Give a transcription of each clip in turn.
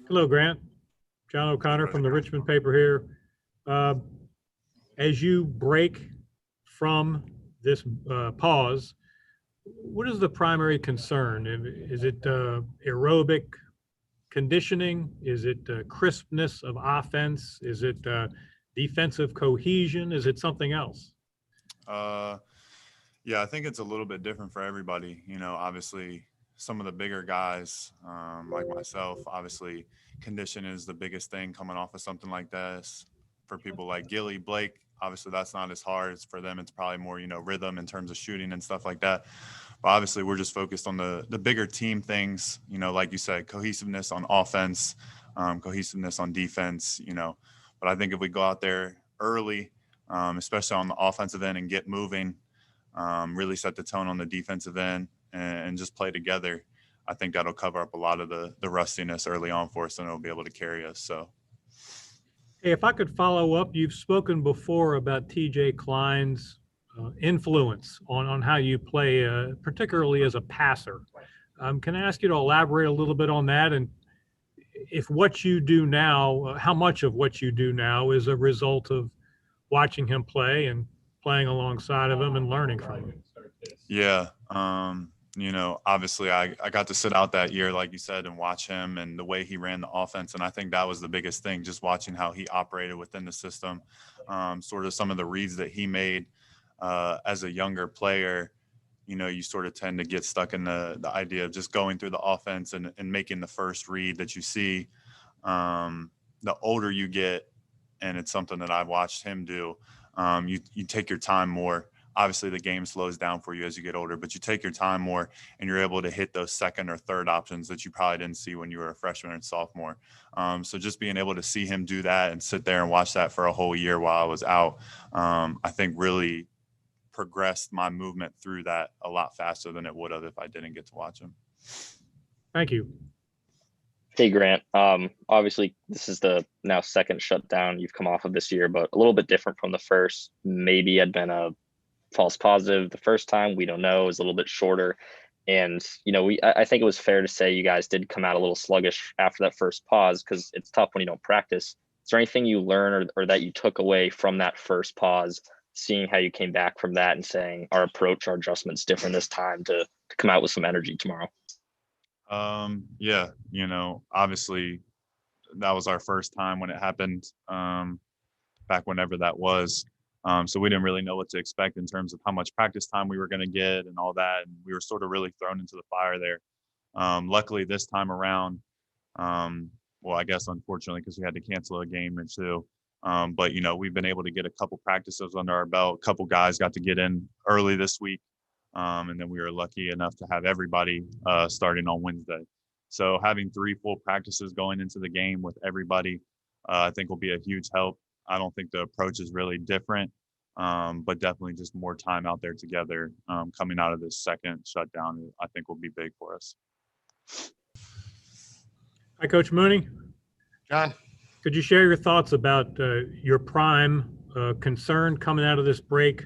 Hello, Grant. John O'Connor from the Richmond paper here. Uh, as you break from this pause, what is the primary concern? Is it aerobic conditioning? Is it crispness of offense? Is it defensive cohesion? Is it something else? Yeah, I think it's a little bit different for everybody. Obviously, some of the bigger guys, like myself, obviously, condition is the biggest thing coming off of something like this. For people like Gilly, Blake, obviously, that's not as hard. For them, it's probably more, rhythm in terms of shooting and stuff like that. But obviously, we're just focused on the bigger team things, like you said, cohesiveness on offense, cohesiveness on defense, But I think if we go out there early, especially on the offensive end and get moving, really set the tone on the defensive end and just play together, I think that'll cover up a lot of the rustiness early on for us and it'll be able to carry us. So. Hey, if I could follow up, you've spoken before about TJ Klein's influence on how you play, particularly as a passer. Can I ask you to elaborate a little bit on that? And if what you do now, how much of what you do now is a result of watching him play and playing alongside of him and learning from him? Yeah. Obviously I got to sit out that year, like you said, and watch him and the way he ran the offense. And I think that was the biggest thing, just watching how he operated within the system, sort of some of the reads that he made as a younger player. You sort of tend to get stuck in the idea of just going through the offense and making the first read that you see. The older you get, and it's something that I've watched him do, you take your time more. Obviously, the game slows down for you as you get older, but you take your time more and you're able to hit those second or third options that you probably didn't see when you were a freshman and sophomore. So just being able to see him do that and sit there and watch that for a whole year while I was out, I think really progressed my movement through that a lot faster than it would have if I didn't get to watch him. Thank you. Hey, Grant. Obviously, this is the now second shutdown you've come off of this year, but a little bit different from the first. Maybe had been a false positive the first time. We don't know. It was a little bit shorter. And, I think it was fair to say you guys did come out a little sluggish after that first pause because it's tough when you don't practice. Is there anything you learned or that you took away from that first pause, seeing how you came back from that and saying our approach, our adjustment's different this time to come out with some energy tomorrow? Yeah, obviously that was our first time when it happened, back whenever that was. So we didn't really know what to expect in terms of how much practice time we were going to get and all that. And we were sort of really thrown into the fire there. Luckily this time around, well, I guess unfortunately, because we had to cancel a game or two. But, we've been able to get a couple practices under our belt. A couple guys got to get in early this week. And then we were lucky enough to have everybody starting on Wednesday. So having 3 full practices going into the game with everybody, I think will be a huge help. I don't think the approach is really different, but definitely just more time out there together coming out of this second shutdown, I think will be big for us. Hi, Coach Mooney. John. Could you share your thoughts about your prime concern coming out of this break?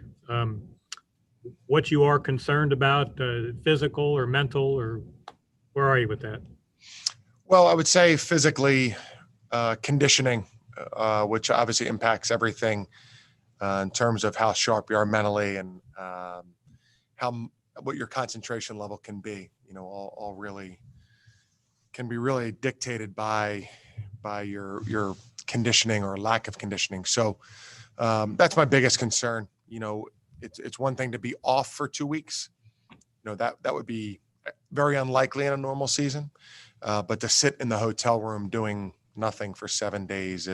What you are concerned about, physical or mental, or where are you with that? Well, I would say physically, conditioning, which obviously impacts everything in terms of how sharp you are mentally and what your concentration level can be. All really can be really dictated by your conditioning or lack of conditioning. So that's my biggest concern. It's one thing to be off for 2 weeks. That would be very unlikely in a normal season. But to sit in the hotel room doing nothing for 7 days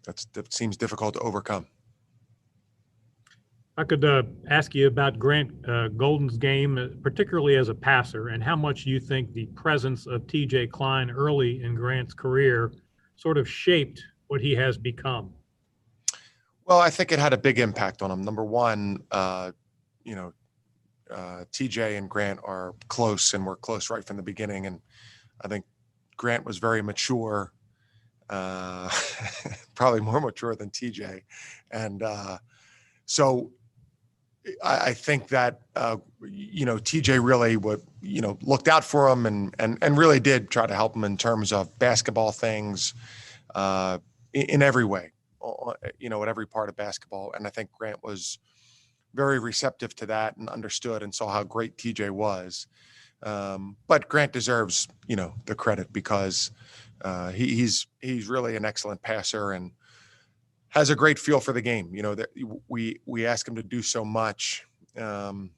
that seems difficult to overcome. I could ask you about Grant Golden's game, particularly as a passer, and how much you think the presence of TJ Klein early in Grant's career sort of shaped what he has become. Well, I think it had a big impact on him. Number one, TJ and Grant are close and were close right from the beginning. And I think Grant was very mature, probably more mature than TJ. And so I think that, TJ really would, looked out for him and really did try to help him in terms of basketball things, in every way, at every part of basketball. And I think Grant was very receptive to that and understood and saw how great TJ was. But Grant deserves, the credit because he's really an excellent passer and has a great feel for the game. That we ask him to do so much, and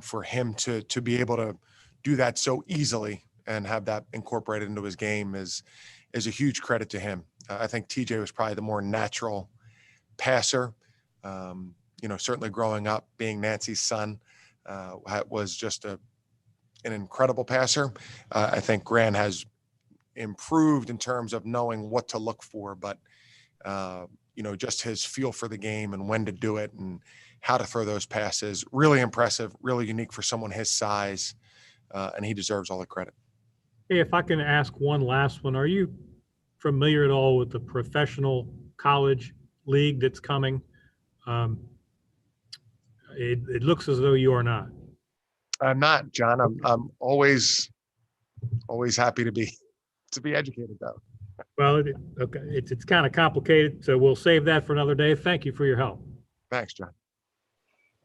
for him to be able to do that so easily and have that incorporated into his game is a huge credit to him. I think TJ was probably the more natural passer. Certainly growing up, being Nancy's son, was just an incredible passer. I think Grant has improved in terms of knowing what to look for, but just his feel for the game and when to do it and how to throw those passes, really impressive, really unique for someone his size, and he deserves all the credit. Hey, if I can ask one last one, are you familiar at all with the professional college league that's coming? It looks as though you are not. I'm not, John. I'm always happy to be educated though. Well, okay, it's kind of complicated, so we'll save that for another day. Thank you for your help. Thanks, John.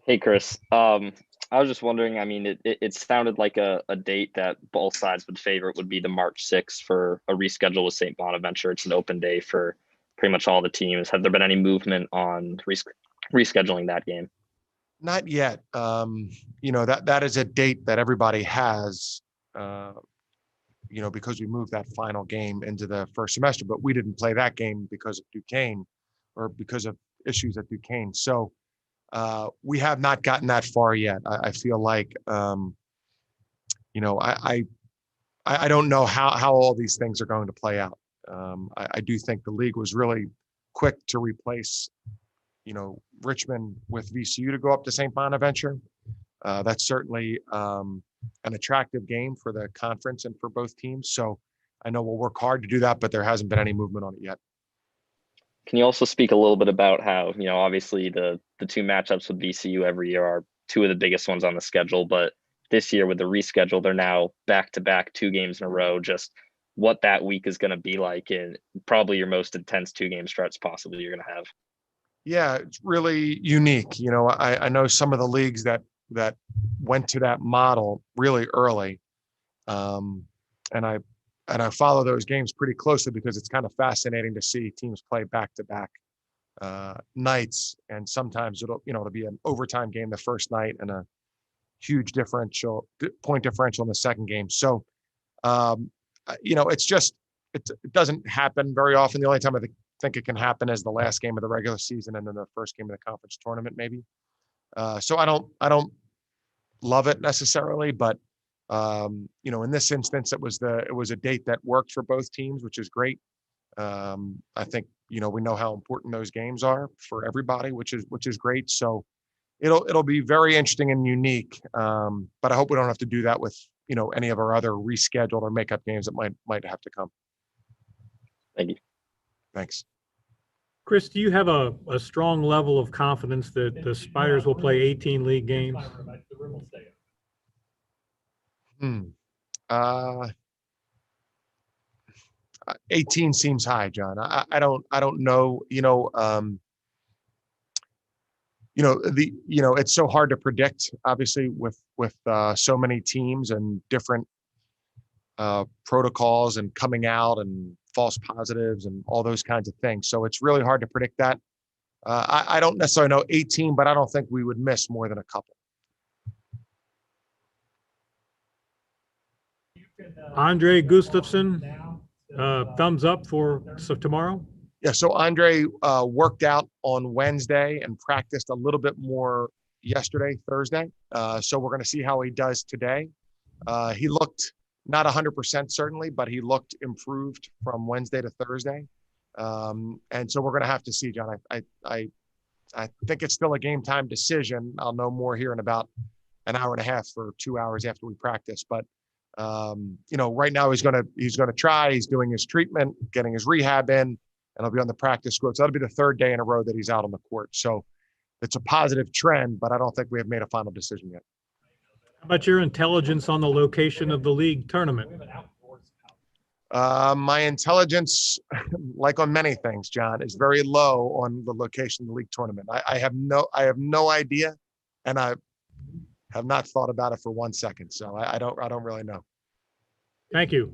Hey, Chris. I was just wondering, I mean, it sounded like a date that both sides would favor. It would be the March 6th for a reschedule with St. Bonaventure. It's an open day for pretty much all the teams. Have there been any movement on rescheduling that game? Not yet. That is a date that everybody has, because we moved that final game into the first semester, but we didn't play that game because of Duquesne or because of issues at Duquesne. So we have not gotten that far yet. I feel like, I don't know how all these things are going to play out. I do think the league was really quick to replace, Richmond with VCU to go up to St. Bonaventure. That's certainly an attractive game for the conference and for both teams. So I know we'll work hard to do that, but there hasn't been any movement on it yet. Can you also speak a little bit about how, obviously the two matchups with VCU every year are two of the biggest ones on the schedule, but this year with the reschedule, they're now back-to-back 2 games in a row, just what that week is going to be like and probably your most intense 2-game stretch possibly you're going to have. Yeah, it's really unique. I know some of the leagues that went to that model really early. And I follow those games pretty closely because it's kind of fascinating to see teams play back-to-back nights. And sometimes it'll be an overtime game the first night and a huge point differential in the second game. So, it doesn't happen very often. The only time I think it can happen is the last game of the regular season and then the first game of the conference tournament, maybe. So I don't love it necessarily, but in this instance, it was a date that worked for both teams, which is great. I think we know how important those games are for everybody, which is great. So it'll be very interesting and unique. But I hope we don't have to do that with any of our other rescheduled or makeup games that might have to come. Thank you. Thanks. Chris, do you have a strong level of confidence that the Spiders will play 18 league games? 18 seems high, John. I don't know. It's so hard to predict, obviously, with so many teams and different protocols and coming out and false positives and all those kinds of things. So it's really hard to predict that. I don't necessarily know 18, but I don't think we would miss more than a couple. Andre Gustafson, thumbs up for tomorrow? Yeah, so Andre worked out on Wednesday and practiced a little bit more yesterday, Thursday. So we're going to see how he does today. He looked not 100% certainly, but he looked improved from Wednesday to Thursday. And so we're going to have to see, John. I think it's still a game time decision. I'll know more here in about an hour and a half or 2 hours after we practice. But right now he's going to try. He's doing his treatment, getting his rehab in, and he'll be on the practice squad. So that'll be the 3rd day in a row that he's out on the court. So it's a positive trend, but I don't think we have made a final decision yet. How about your intelligence on the location of the league tournament? My intelligence, like on many things, John, is very low on the location of the league tournament. I have no idea, and I have not thought about it for 1 second. So I don't really know. Thank you.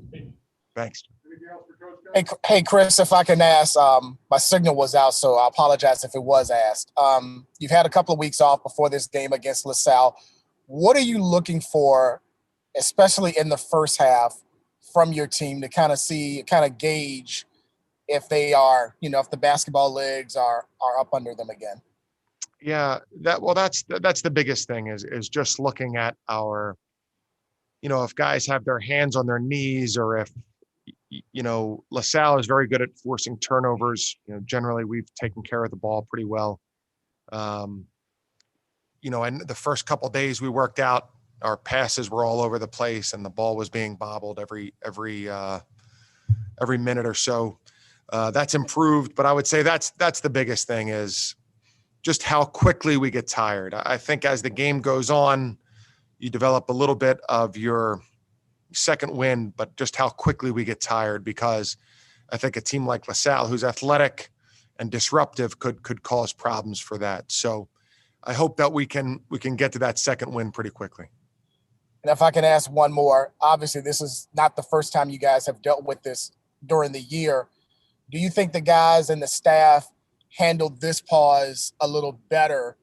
Thanks. Hey, Chris, if I can ask, my signal was out, so I apologize if it was asked. You've had a couple of weeks off before this game against LaSalle. What are you looking for, especially in the first half, from your team to kind of gauge if they are, if the basketball legs are up under them again? Yeah, that's the biggest thing is just looking at our, if guys have their hands on their knees, or if, LaSalle is very good at forcing turnovers. Generally we've taken care of the ball pretty well. And the first couple of days we worked out, our passes were all over the place and the ball was being bobbled every minute or so. That's improved, but I would say that's the biggest thing is just how quickly we get tired. I think as the game goes on, you develop a little bit of your second wind, but just how quickly we get tired, because I think a team like LaSalle, who's athletic and disruptive, could cause problems for that. So I hope that we can get to that second win pretty quickly. And if I can ask one more, obviously this is not the first time you guys have dealt with this during the year. Do you think the guys and the staff handled this pause a little better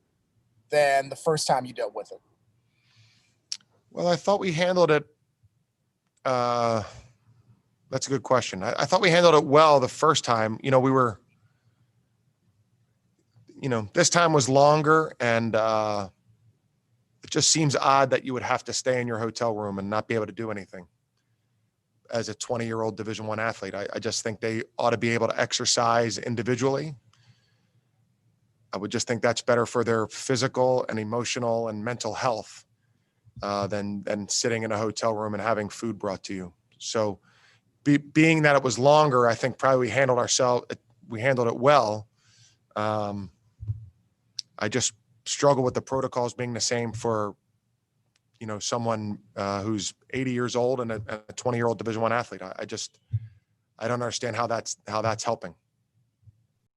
than the first time you dealt with it? Well, I thought we handled it. That's a good question. I thought we handled it well the first time. We were, this time was longer, and it just seems odd that you would have to stay in your hotel room and not be able to do anything as a 20-year-old Division I athlete. I just think they ought to be able to exercise individually. I would just think that's better for their physical and emotional and mental health than sitting in a hotel room and having food brought to you. So being that it was longer, I think probably we handled it well. I just struggle with the protocols being the same for, someone who's 80 years old and a 20-year-old Division I athlete. I don't understand how that's helping.